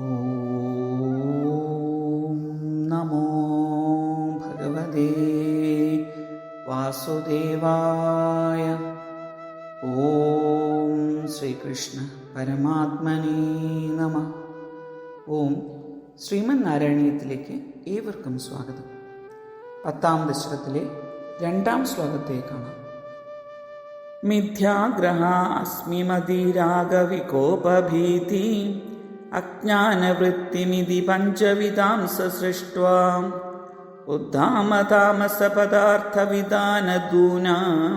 ഓം നമോ ഭഗവതേ വാസുദേവായ. ഓം ശ്രീകൃഷ്ണ പരമാത്മനേ നമഃ. ഓം ശ്രീമന് നാരായണീയത്തിലേക്ക് ഏവർക്കും സ്വാഗതം. 10ാം ദശകത്തിലെ 2ാം ശ്ലോകത്തെ കാണാം. മിഥ്യാഗ്രഹ അസ്മിമതിരാഗവികോപഭീതി അജ്ഞാനവൃത്തിമിതി പഞ്ചവിധാം സൃഷ്ട്വാ ഉദ്ധാമതാമസപദാർത്ഥവിധാനദൂനാം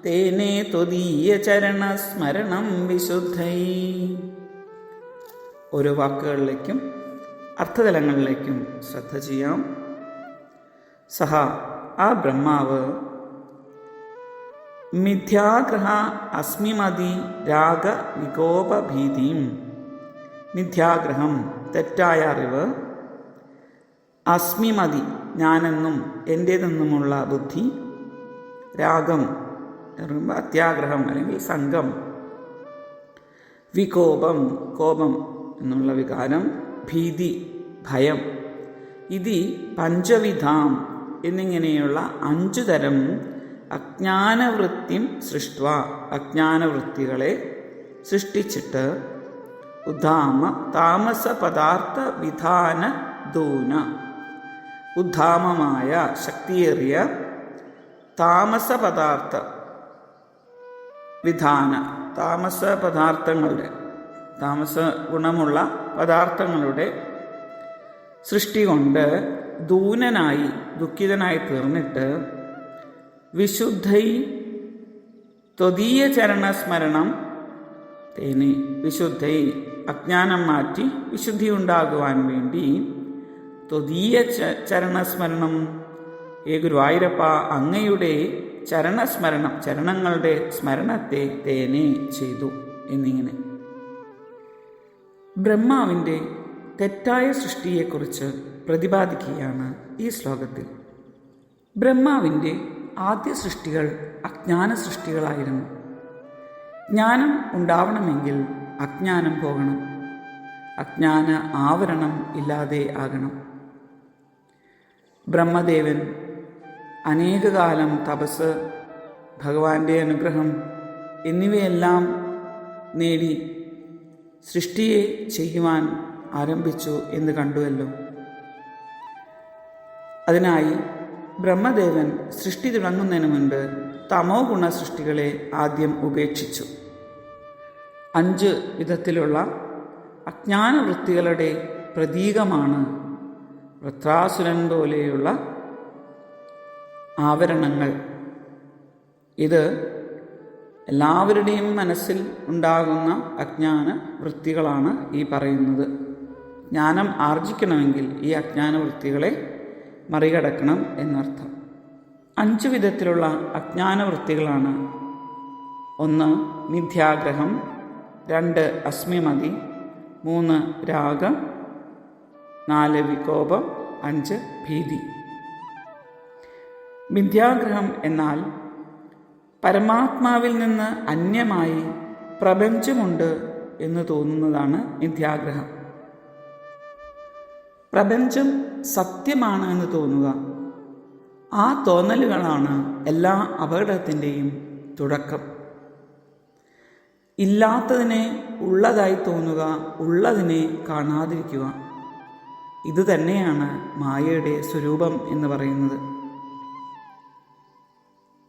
തേനേ ത്വദീയചരണസ്മരണം വിശുദ്ധൈ. ഓരോ വാക്കുകളിലേക്കും അർത്ഥതലങ്ങളിലേക്കും ശ്രദ്ധ ചെയ്യാം. സഹ ആ ബ്രഹ്മാവ് മിഥ്യാഗ്രഹ അസ്മിമതി രാഗ വികോപഭീതിയും, മിഥ്യാഗ്രഹം തെറ്റായ അറിവ്, അസ്മിമതി ഞാനെന്നും എൻ്റേതെന്നുമുള്ള ബുദ്ധി, രാഗം അത്യാഗ്രഹം അല്ലെങ്കിൽ സംഘം, വികോപം കോപം എന്നുള്ള വികാരം, ഭീതി ഭയം, ഇതി പഞ്ചവിധാം എന്നിങ്ങനെയുള്ള 5 തരം അജ്ഞാനവൃത്തിം സൃഷ്ട്വ അജ്ഞാനവൃത്തികളെ സൃഷ്ടിച്ചിട്ട് ഉദ്ധാമ താമസ പദാർത്ഥ വിധാന ദൂന ഉദ്ധാമമായ ശക്തിയേറിയ താമസ പദാർത്ഥ വിധാന താമസ പദാർത്ഥങ്ങളുടെ താമസ ഗുണമുള്ള പദാർത്ഥങ്ങളുടെ സൃഷ്ടി കൊണ്ട് ദൂനനായി ദുഃഖിതനായി തീർന്നിട്ട് വിശുദ്ധൈ ത്വദീയ ചരണസ്മരണം തേനെ വിശുദ്ധൈ അജ്ഞാനം മാറ്റി വിശുദ്ധി ഉണ്ടാകുവാൻ വേണ്ടി ത്വദീയ ചരണസ്മരണം ഏ ഗുരുവായൂരപ്പ അങ്ങയുടെ ചരണസ്മരണം ചരണങ്ങളുടെ സ്മരണത്തെ തേനെ ചെയ്തു എന്നിങ്ങനെ ബ്രഹ്മാവിൻ്റെ തെറ്റായ സൃഷ്ടിയെക്കുറിച്ച് പ്രതിപാദിക്കുകയാണ് ഈ ശ്ലോകത്തിൽ. ബ്രഹ്മാവിൻ്റെ ആദ്യ സൃഷ്ടികൾ അജ്ഞാന സൃഷ്ടികളായിരുന്നു. ജ്ഞാനം ഉണ്ടാവണമെങ്കിൽ അജ്ഞാനം പോകണം, അജ്ഞാന ആവരണം ഇല്ലാതെ ആകണം. ബ്രഹ്മദേവൻ അനേകകാലം തപസ്, ഭഗവാന്റെ അനുഗ്രഹം എന്നിവയെല്ലാം നേടി സൃഷ്ടിയെ ചെയ്യുവാൻ ആരംഭിച്ചു എന്ന് കണ്ടുവല്ലോ. അതിനായി ബ്രഹ്മദേവൻ സൃഷ്ടി തുടങ്ങുന്നതിന് മുൻപ് തമോ ഗുണ സൃഷ്ടികളെ ആദ്യം ഉപേക്ഷിച്ചു. 5 വിധത്തിലുള്ള അജ്ഞാനവൃത്തികളുടെ പ്രതീകമാണ് വൃത്രാസുരൻ പോലെയുള്ള ആവരണങ്ങൾ. ഇത് എല്ലാവരുടെയും മനസ്സിൽ ഉണ്ടാകുന്ന അജ്ഞാന വൃത്തികളാണ് ഈ പറയുന്നത്. ജ്ഞാനം ആർജിക്കണമെങ്കിൽ ഈ അജ്ഞാന വൃത്തികളെ മറികടക്കണം എന്നർത്ഥം. 5 വിധത്തിലുള്ള അജ്ഞാന വൃത്തികളാണ്. 1 മിഥ്യാഗ്രഹം, 2 അസ്മിമതി, 3 രാഗം, 4 വികോപം, 5 ഭീതി. മിഥ്യാഗ്രഹം എന്നാൽ പരമാത്മാവിൽ നിന്ന് അന്യമായി പ്രപഞ്ചമുണ്ട് എന്ന് തോന്നുന്നതാണ് മിഥ്യാഗ്രഹം. പ്രപഞ്ചം സത്യമാണ് എന്ന് തോന്നുക, ആ തോന്നലുകളാണ് എല്ലാ അപകടത്തിൻ്റെയും തുടക്കം. ഇല്ലാത്തതിനെ ഉള്ളതായി തോന്നുക, ഉള്ളതിനെ കാണാതിരിക്കുക, ഇതുതന്നെയാണ് മായയുടെ സ്വരൂപം എന്ന് പറയുന്നത്.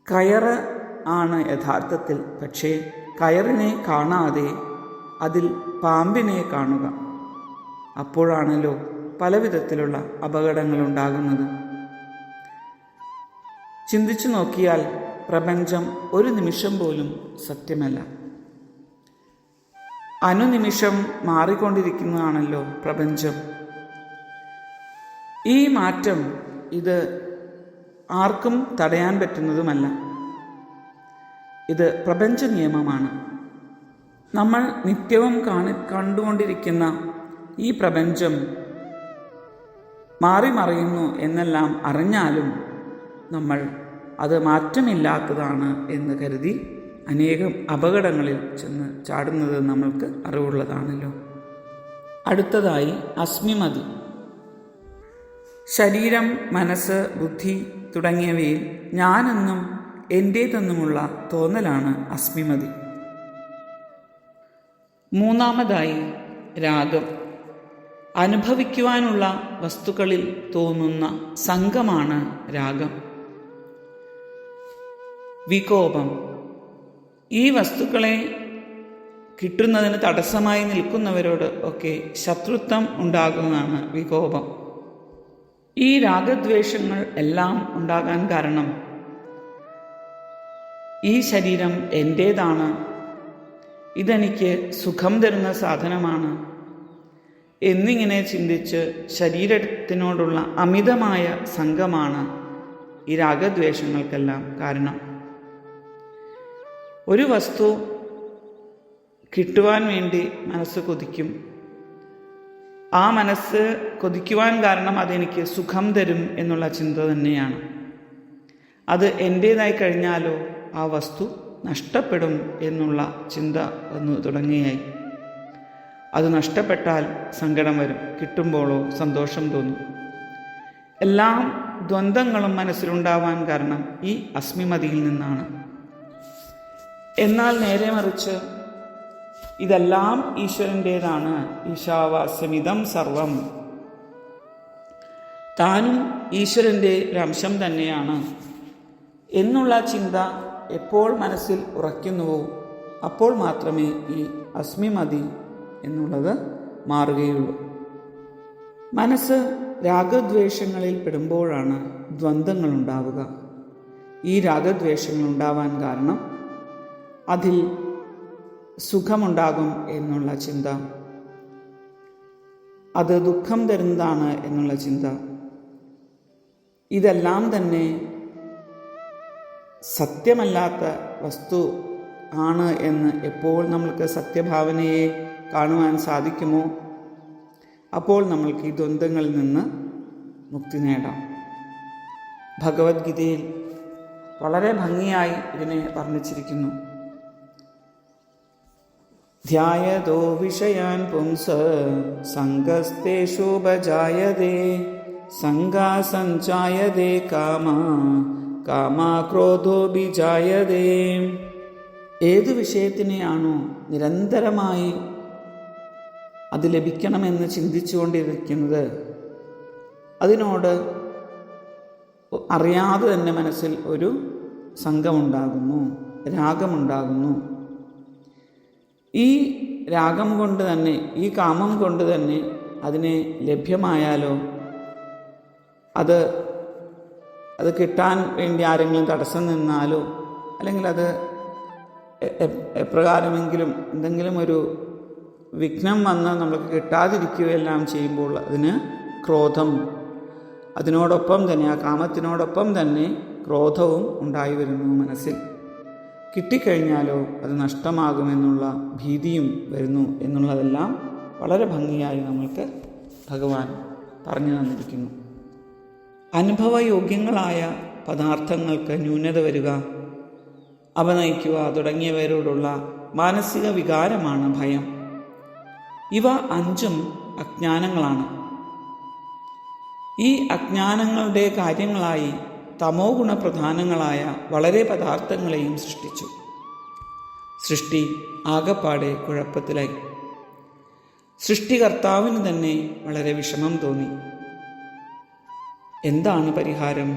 കയറ് ആണ് യഥാർത്ഥത്തിൽ, പക്ഷേ കയറിനെ കാണാതെ അതിൽ പാമ്പിനെ കാണുക. അപ്പോഴാണല്ലോ പല വിധത്തിലുള്ള അപകടങ്ങളുണ്ടാകുന്നത്. ചിന്തിച്ചു നോക്കിയാൽ പ്രപഞ്ചം ഒരു നിമിഷം പോലും സത്യമല്ല. അനുനിമിഷം മാറിക്കൊണ്ടിരിക്കുന്നതാണല്ലോ പ്രപഞ്ചം. ഈ മാറ്റം ഇത് ആർക്കും തടയാൻ പറ്റുന്നതുമല്ല. ഇത് പ്രപഞ്ച നിയമമാണ്. നമ്മൾ നിത്യവും കണ്ടുകൊണ്ടിരിക്കുന്ന ഈ പ്രപഞ്ചം മാറി മറിയുന്നു എന്നെല്ലാം അറിഞ്ഞാലും നമ്മൾ അത് മാറ്റമില്ലാത്തതാണ് എന്ന് കരുതി അനേകം അപകടങ്ങളിൽ ചെന്ന് ചാടുന്നത് നമ്മൾക്ക് അറിവുള്ളതാണല്ലോ. അടുത്തതായി അസ്മിമതി. ശരീരം, മനസ്സ്, ബുദ്ധി തുടങ്ങിയവയിൽ ഞാനെന്നും എൻ്റേതെന്നുമുള്ള തോന്നലാണ് അസ്മിമതി. മൂന്നാമതായി രാഗം. അനുഭവിക്കുവാനുള്ള വസ്തുക്കളിൽ തോന്നുന്ന സംഘമാണ് രാഗം. വികോപം. ഈ വസ്തുക്കളെ കിട്ടുന്നതിന് തടസ്സമായി നിൽക്കുന്നവരോട് ഒക്കെ ശത്രുത്വം ഉണ്ടാകുന്നതാണ് വികോപം. ഈ രാഗദ്വേഷങ്ങൾ എല്ലാം ഉണ്ടാകാൻ കാരണം ഈ ശരീരം എൻ്റേതാണ്, ഇതെനിക്ക് സുഖം തരുന്ന സാധനമാണ് എന്നിങ്ങനെ ചിന്തിച്ച് ശരീരത്തിനോടുള്ള അമിതമായ സംഘമാണ് ഈ രാഗദ്വേഷങ്ങൾക്കെല്ലാം കാരണം. ഒരു വസ്തു കിട്ടുവാൻ വേണ്ടി മനസ്സ് കൊതിക്കും. ആ മനസ്സ് കൊതിക്കുവാൻ കാരണം അതെനിക്ക് സുഖം തരും എന്നുള്ള ചിന്ത തന്നെയാണ്. അത് എൻ്റേതായി കഴിഞ്ഞാലോ ആ വസ്തു നഷ്ടപ്പെടും എന്നുള്ള ചിന്ത വന്നു തുടങ്ങിയായി. അത് നഷ്ടപ്പെട്ടാൽ സങ്കടം വരും, കിട്ടുമ്പോഴോ സന്തോഷം തോന്നും. എല്ലാ ദ്വന്ദ്ങ്ങളും മനസ്സിലുണ്ടാവാൻ കാരണം ഈ അസ്മിമതിയിൽ നിന്നാണ്. എന്നാൽ നേരെ മറിച്ച് ഇതെല്ലാം ഈശ്വരൻ്റേതാണ്, ഈശാവാസ്യമിതം സർവം, താനും ഈശ്വരൻ്റെ ഒരു അംശം തന്നെയാണ് എന്നുള്ള ചിന്ത എപ്പോൾ മനസ്സിൽ ഉറയ്ക്കുന്നുവോ അപ്പോൾ മാത്രമേ ഈ അസ്മിമതി എന്നുള്ളത് മാറുകയുള്ളൂ. മനസ്സ് രാഗദ്വേഷങ്ങളിൽ പെടുമ്പോഴാണ് ദ്വന്ദ്ങ്ങൾ ഉണ്ടാവുക. ഈ രാഗദ്വേഷങ്ങൾ ഉണ്ടാവാൻ കാരണം അതിൽ സുഖമുണ്ടാകും എന്നുള്ള ചിന്ത, അത് ദുഃഖം തരുന്നതാണ് എന്നുള്ള ചിന്ത, ഇതെല്ലാം തന്നെ സത്യമല്ലാത്ത വസ്തു ആണ് എന്ന് എപ്പോൾ നമ്മൾക്ക് സത്യഭാവനയെ കാണുവാൻ സാധിക്കുമോ അപ്പോൾ നമ്മൾക്ക് ഈ ദ്വന്ദ്ങ്ങളിൽ നിന്ന് മുക്തി നേടാം. ഭഗവത്ഗീതയിൽ വളരെ ഭംഗിയായി ഇതിനെ വർണ്ണിച്ചിരിക്കുന്നു. ധ്യായതോ വിഷയാൻ പുംസ സംഗസ്തേഷോപജായതേ സംഗാസഞ്ചായതേ കാമാ ക്രോധോഭിജായതേ. ഏതു വിഷയത്തിനെയാണോ നിരന്തരമായി അത് ലഭിക്കണമെന്ന് ചിന്തിച്ചുകൊണ്ടിരിക്കുന്നത് അതിനോട് അറിയാതെ തന്നെ മനസ്സിൽ ഒരു സംഘമുണ്ടാകുന്നു, രാഗമുണ്ടാകുന്നു. ഈ രാഗം കൊണ്ട് തന്നെ, ഈ കാമം കൊണ്ട് തന്നെ അതിനെ ലഭ്യമായാലോ അത് കിട്ടാൻ വേണ്ടി ആരെങ്കിലും തടസ്സം നിന്നാലോ അല്ലെങ്കിൽ അത് എപ്രകാരമെങ്കിലും എന്തെങ്കിലും ഒരു വിഘ്നം വന്ന് നമ്മൾക്ക് കിട്ടാതിരിക്കുകയെല്ലാം ചെയ്യുമ്പോൾ അതിന് ക്രോധം, അതിനോടൊപ്പം തന്നെ ആ കാമത്തിനോടൊപ്പം തന്നെ ക്രോധവും ഉണ്ടായി വരുന്നു മനസ്സിൽ. കിട്ടിക്കഴിഞ്ഞാലോ അത് നഷ്ടമാകുമെന്നുള്ള ഭീതിയും വരുന്നു എന്നുള്ളതെല്ലാം വളരെ ഭംഗിയായി നമ്മൾക്ക് ഭഗവാൻ പറഞ്ഞു തന്നിരിക്കുന്നു. അനുഭവയോഗ്യങ്ങളായ പദാർത്ഥങ്ങൾക്ക് ന്യൂനത വരിക, അവ നയിക്കുക തുടങ്ങിയവരോടുള്ള മാനസിക വികാരമാണ് ഭയം. ഇവ അഞ്ചും അജ്ഞാനങ്ങളാണ്. ഈ അജ്ഞാനങ്ങളുടെ കാര്യങ്ങളായി തമോ ഗുണപ്രധാനങ്ങളായ വളരെ പദാർത്ഥങ്ങളെയും സൃഷ്ടിച്ചു. സൃഷ്ടി ആകപ്പാടെ കുഴപ്പത്തിലായി. സൃഷ്ടികർത്താവിന് തന്നെ വളരെ വിഷമം തോന്നി. എന്താണ് പരിഹാരം?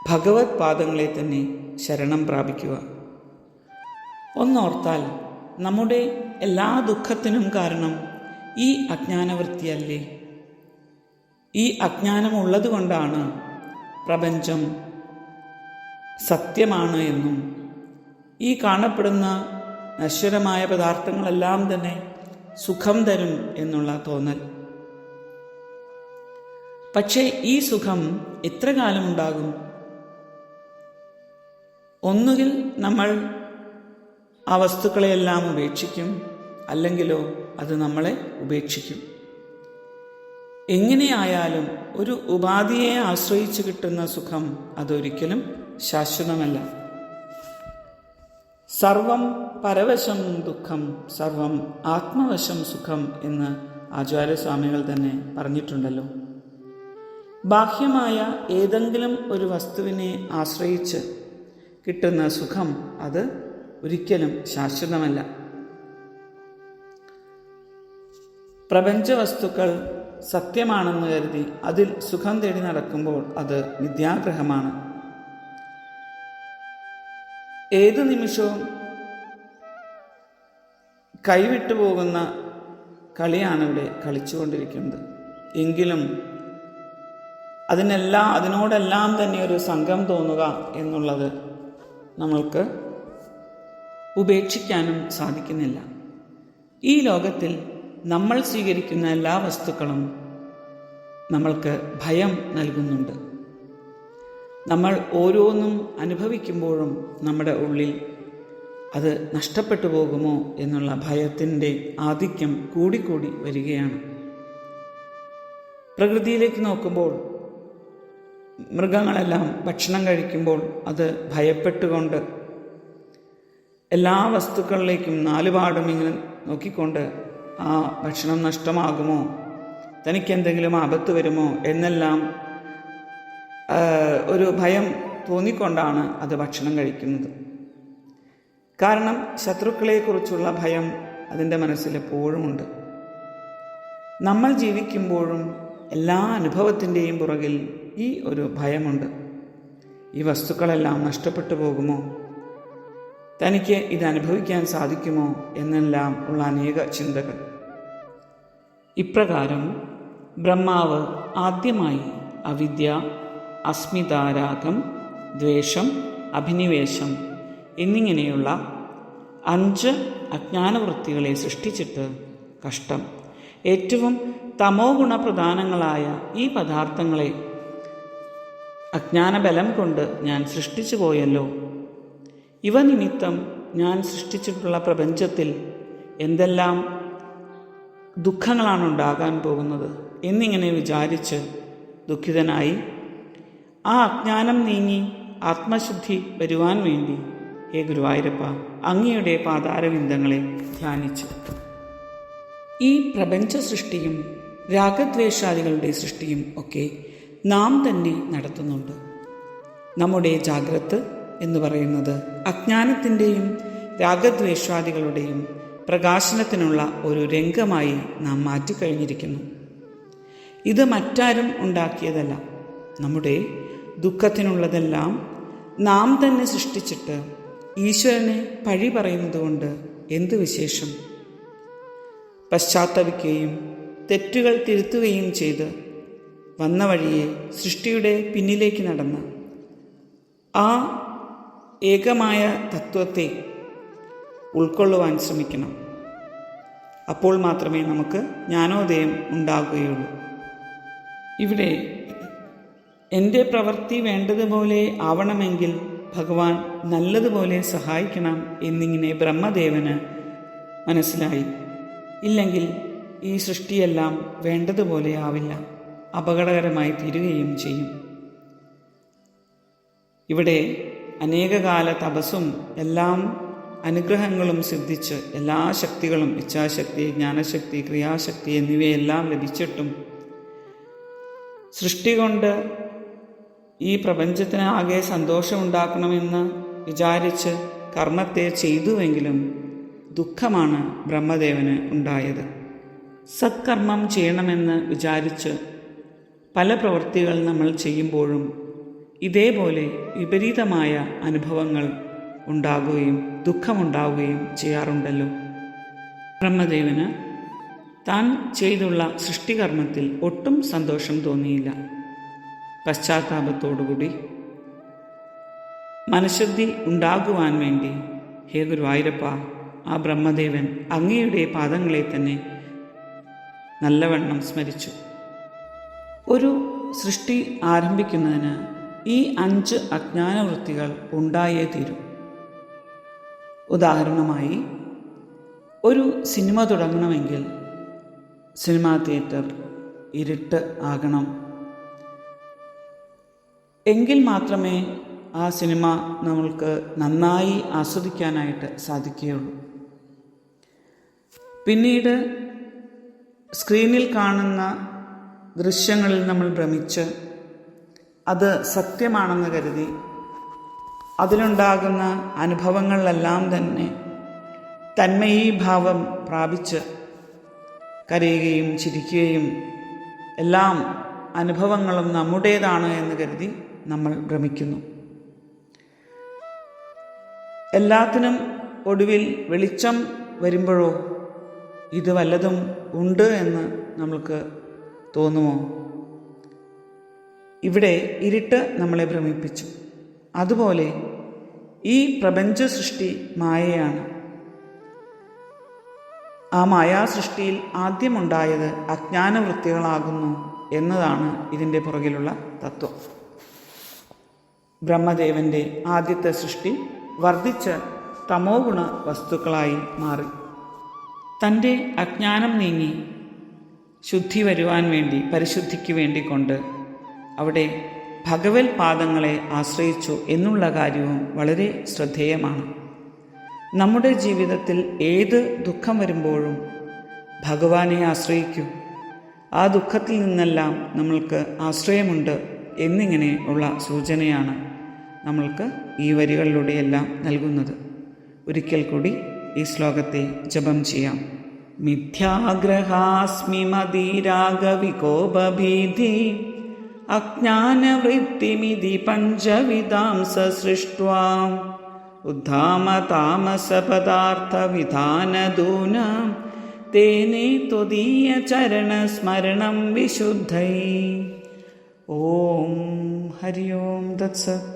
ഭഗവത് പാദങ്ങളെ തന്നെ ശരണം പ്രാപിക്കുക. ഒന്നോർത്താൽ നമ്മുടെ എല്ലാ ദുഃഖത്തിനും കാരണം ഈ അജ്ഞാനവൃത്തിയല്ലേ? ഈ അജ്ഞാനമുള്ളത് കൊണ്ടാണ് പ്രപഞ്ചം സത്യമാണ് എന്നും ഈ കാണപ്പെടുന്ന നശ്വരമായ പദാർത്ഥങ്ങളെല്ലാം തന്നെ സുഖം തരും എന്നുള്ള തോന്നൽ. പക്ഷേ ഈ സുഖം എത്ര കാലമുണ്ടാകും? ഒന്നുകിൽ നമ്മൾ ആ വസ്തുക്കളെയെല്ലാം ഉപേക്ഷിക്കും, അല്ലെങ്കിലോ അത് നമ്മളെ ഉപേക്ഷിക്കും. എങ്ങനെയായാലും ഒരു ഉപാധിയെ ആശ്രയിച്ച് കിട്ടുന്ന സുഖം അതൊരിക്കലും ശാശ്വതമല്ല. സർവം പരവശം ദുഃഖം, സർവം ആത്മവശം സുഖം എന്ന് ആചാര്യസ്വാമികൾ തന്നെ പറഞ്ഞിട്ടുണ്ടല്ലോ. ബാഹ്യമായ ഏതെങ്കിലും ഒരു വസ്തുവിനെ ആശ്രയിച്ച് കിട്ടുന്ന സുഖം അത് ഒരിക്കലും ശാശ്വതമല്ല. പ്രപഞ്ച വസ്തുക്കൾ സത്യമാണെന്ന് കരുതി അതിൽ സുഖം തേടി നടക്കുമ്പോൾ അത് മിഥ്യാഗ്രഹമാണ്. ഏതു നിമിഷവും കൈവിട്ടു പോകുന്ന കളിയാണ് ഇവിടെ കളിച്ചുകൊണ്ടിരിക്കുന്നത്. എങ്കിലും അതിനോടെല്ലാം തന്നെ ഒരു സംഘം തോന്നുക എന്നുള്ളത് നമ്മൾക്ക് ഉപേക്ഷിക്കാനും സാധിക്കുന്നില്ല. ഈ ലോകത്തിൽ നമ്മൾ സ്വീകരിക്കുന്ന എല്ലാ വസ്തുക്കളും നമ്മൾക്ക് ഭയം നൽകുന്നുണ്ട്. നമ്മൾ ഓരോന്നും അനുഭവിക്കുമ്പോഴും നമ്മുടെ ഉള്ളിൽ അത് നഷ്ടപ്പെട്ടു പോകുമോ എന്നുള്ള ഭയത്തിൻ്റെ ആധിക്യം കൂടിക്കൂടി വരികയാണ്. പ്രകൃതിയിലേക്ക് നോക്കുമ്പോൾ മൃഗങ്ങളെല്ലാം ഭക്ഷണം കഴിക്കുമ്പോൾ അത് ഭയപ്പെട്ടുകൊണ്ട് എല്ലാ വസ്തുക്കളിലേക്കും നാലുപാടും ഇങ്ങനെ നോക്കിക്കൊണ്ട് ആ ഭക്ഷണം നഷ്ടമാകുമോ, തനിക്കെന്തെങ്കിലും ആപത്ത് വരുമോ എന്നെല്ലാം ഒരു ഭയം തോന്നിക്കൊണ്ടാണ് അത് ഭക്ഷണം കഴിക്കുന്നത്. കാരണം ശത്രുക്കളെക്കുറിച്ചുള്ള ഭയം അതിൻ്റെ മനസ്സിൽ എപ്പോഴുമുണ്ട്. നമ്മൾ ജീവിക്കുമ്പോഴും എല്ലാ അനുഭവത്തിൻ്റെയും പുറകിൽ ഈ ഒരു ഭയമുണ്ട്. ഈ വസ്തുക്കളെല്ലാം നഷ്ടപ്പെട്ടു പോകുമോ, തനിക്ക് ഇത് അനുഭവിക്കാൻ സാധിക്കുമോ എന്നെല്ലാം ഉള്ള അനേക ചിന്തകൾ. ഇപ്രകാരം ബ്രഹ്മാവ് ആദ്യമായി അവിദ്യ, അസ്മിതാരാഗം, ദ്വേഷം, അഭിനിവേശം എന്നിങ്ങനെയുള്ള 5 അജ്ഞാനവൃത്തികളെ സൃഷ്ടിച്ചിട്ട് കഷ്ടം, ഏറ്റവും തമോ ഗുണപ്രധാനങ്ങളായ ഈ പദാർത്ഥങ്ങളെ അജ്ഞാനബലം കൊണ്ട് ഞാൻ സൃഷ്ടിച്ചു പോയല്ലോ, ഇവ നിമിത്തം ഞാൻ സൃഷ്ടിച്ചിട്ടുള്ള പ്രപഞ്ചത്തിൽ എന്തെല്ലാം ദുഃഖങ്ങളാണ് ഉണ്ടാകാൻ പോകുന്നത് എന്നിങ്ങനെ വിചാരിച്ച് ദുഃഖിതനായി ആ അജ്ഞാനം നീങ്ങി ആത്മശുദ്ധി വരുവാൻ വേണ്ടി ഹേ ഗുരുവായൂരപ്പ അങ്ങയുടെ പാതാരവിന്ദങ്ങളെ ധ്യാനിച്ചു. ഈ പ്രപഞ്ച സൃഷ്ടിയും രാഗദ്വേഷാദികളുടെ സൃഷ്ടിയും ഒക്കെ നാം തന്നെ നടത്തുന്നുണ്ട്. നമ്മുടെ ജാഗ്രത എന്ന് പറയുന്നത് അജ്ഞാനത്തിൻ്റെയും രാഗദ്വേഷാദികളുടെയും പ്രകാശനത്തിനുള്ള ഒരു രംഗമായി നാം മാറ്റിക്കഴിഞ്ഞിരിക്കുന്നു. ഇത് മറ്റാരും ഉണ്ടാക്കിയതല്ല. നമ്മുടെ ദുഃഖത്തിനുള്ളതെല്ലാം നാം തന്നെ സൃഷ്ടിച്ചിട്ട് ഈശ്വരനെ പഴി പറയുന്നത് കൊണ്ട് എന്ത് വിശേഷം? പശ്ചാത്തപിക്കുകയും തെറ്റുകൾ തിരുത്തുകയും ചെയ്ത് വന്ന വഴിയെ സൃഷ്ടിയുടെ പിന്നിലേക്ക് നടന്ന ആ ഏകമായ തത്വത്തെ ഉൾക്കൊള്ളുവാൻ ശ്രമിക്കണം. അപ്പോൾ മാത്രമേ നമുക്ക് ജ്ഞാനോദയം ഉണ്ടാകുകയുള്ളൂ. ഇവിടെ എൻ്റെ പ്രവൃത്തി വേണ്ടതുപോലെ ആവണമെങ്കിൽ ഭഗവാൻ നല്ലതുപോലെ സഹായിക്കണം എന്നിങ്ങനെ ബ്രഹ്മദേവന് മനസ്സിലായി. ഇല്ലെങ്കിൽ ഈ സൃഷ്ടിയെല്ലാം വേണ്ടതുപോലെ ആവില്ല, അപകടകരമായി തീരുകയും ചെയ്യും. ഇവിടെ അനേകകാല തപസ്സും എല്ലാം അനുഗ്രഹങ്ങളും സിദ്ധിച്ച് എല്ലാ ശക്തികളും ഇച്ഛാശക്തി, ജ്ഞാനശക്തി, ക്രിയാശക്തി എന്നിവയെല്ലാം ലഭിച്ചിട്ടും സൃഷ്ടി കൊണ്ട് ഈ പ്രപഞ്ചത്തിന് ആകെ സന്തോഷമുണ്ടാക്കണമെന്ന് വിചാരിച്ച് കർമ്മത്തെ ചെയ്തുവെങ്കിലും ദുഃഖമാണ് ബ്രഹ്മദേവന് ഉണ്ടായത്. സത്കർമ്മം ചെയ്യണമെന്ന് വിചാരിച്ച് പല പ്രവൃത്തികൾ നമ്മൾ ചെയ്യുമ്പോഴും ഇതേപോലെ വിപരീതമായ അനുഭവങ്ങൾ ഉണ്ടാകുകയും ദുഃഖമുണ്ടാവുകയും ചെയ്യാറുണ്ടല്ലോ. ബ്രഹ്മദേവന് താൻ ചെയ്തുള്ള സൃഷ്ടികർമ്മത്തിൽ ഒട്ടും സന്തോഷം തോന്നിയില്ല. പശ്ചാത്താപത്തോടുകൂടി മനഃശുദ്ധി ഉണ്ടാകുവാൻ വേണ്ടി ഹേ ഗുരുവായൂരപ്പ ആ ബ്രഹ്മദേവൻ അങ്ങയുടെ പാദങ്ങളെ തന്നെ നല്ലവണ്ണം സ്മരിച്ചു. ഒരു സൃഷ്ടി ആരംഭിക്കുന്നതിന് ഈ 5 അജ്ഞാനവൃത്തികൾ ഉണ്ടായേ തീരൂ. ഉദാഹരണമായി ഒരു സിനിമ തുടങ്ങണമെങ്കിൽ സിനിമാ തിയേറ്റർ ഇരുട്ട് ആകണം. എങ്കിൽ മാത്രമേ ആ സിനിമ നമ്മൾക്ക് നന്നായി ആസ്വദിക്കാനായിട്ട് സാധിക്കുകയുള്ളൂ. പിന്നീട് സ്ക്രീനിൽ കാണുന്ന ദൃശ്യങ്ങളിൽ നമ്മൾ ഭ്രമിച്ച് അത് സത്യമാണെന്ന് കരുതി അതിലുണ്ടാകുന്ന അനുഭവങ്ങളിലെല്ലാം തന്നെ തന്മയീഭാവം പ്രാപിച്ച് കരയുകയും ചിരിക്കുകയും എല്ലാം അനുഭവങ്ങളും നമ്മുടേതാണ് എന്ന് കരുതി നമ്മൾ ഭ്രമിക്കുന്നു. എല്ലാത്തിനും ഒടുവിൽ വെളിച്ചം വരുമ്പോഴോ ഇത് വല്ലതും ഉണ്ട് എന്ന് നമ്മൾക്ക് തോന്നുമോ? ഇവിടെ ഇരുട്ട് നമ്മളെ ഭ്രമിപ്പിച്ചു. അതുപോലെ ഈ പ്രപഞ്ച സൃഷ്ടി മായയാണ്. ആ മായാസൃഷ്ടിയിൽ ആദ്യമുണ്ടായത് അജ്ഞാനവൃത്തികളാകുന്നു എന്നതാണ് ഇതിൻ്റെ പുറകിലുള്ള തത്വം. ബ്രഹ്മദേവൻ്റെ ആദ്യത്തെ സൃഷ്ടി വർദ്ധിച്ച തമോ ഗുണ വസ്തുക്കളായി മാറി. തൻ്റെ അജ്ഞാനം നീങ്ങി ശുദ്ധി വരുവാൻ വേണ്ടി, പരിശുദ്ധിക്ക് വേണ്ടി കൊണ്ട് അവിടെ ഭഗവത് പാദങ്ങളെ ആശ്രയിച്ചു എന്നുള്ള കാര്യവും വളരെ ശ്രദ്ധേയമാണ്. നമ്മുടെ ജീവിതത്തിൽ ഏത് ദുഃഖം വരുമ്പോഴും ഭഗവാനെ ആശ്രയിക്കൂ, ആ ദുഃഖത്തിൽ നിന്നെല്ലാം നമ്മൾക്ക് ആശ്രയമുണ്ട് എന്നിങ്ങനെ ഉള്ള സൂചനയാണ് നമ്മൾക്ക് ഈ വരികളിലൂടെയെല്ലാം നൽകുന്നത്. ഒരിക്കൽ കൂടി ഈ ശ്ലോകത്തെ ജപം ചെയ്യാം. മിഥ്യാഗ്രഹാസ്മി മദീരാഗവികോപഭീതി അജ്ഞാനവൃത്തിമിതി പഞ്ചവിധാം സൃഷ്ട്വാ ഉദ്ധാമ താമസപദാർത്ഥവിധാനദൂനാം തേനേ ത്വദീയ ചരണസ്മരണം വിശുദ്ധൈ. ഓം ഹരി ഓം തത്സത്.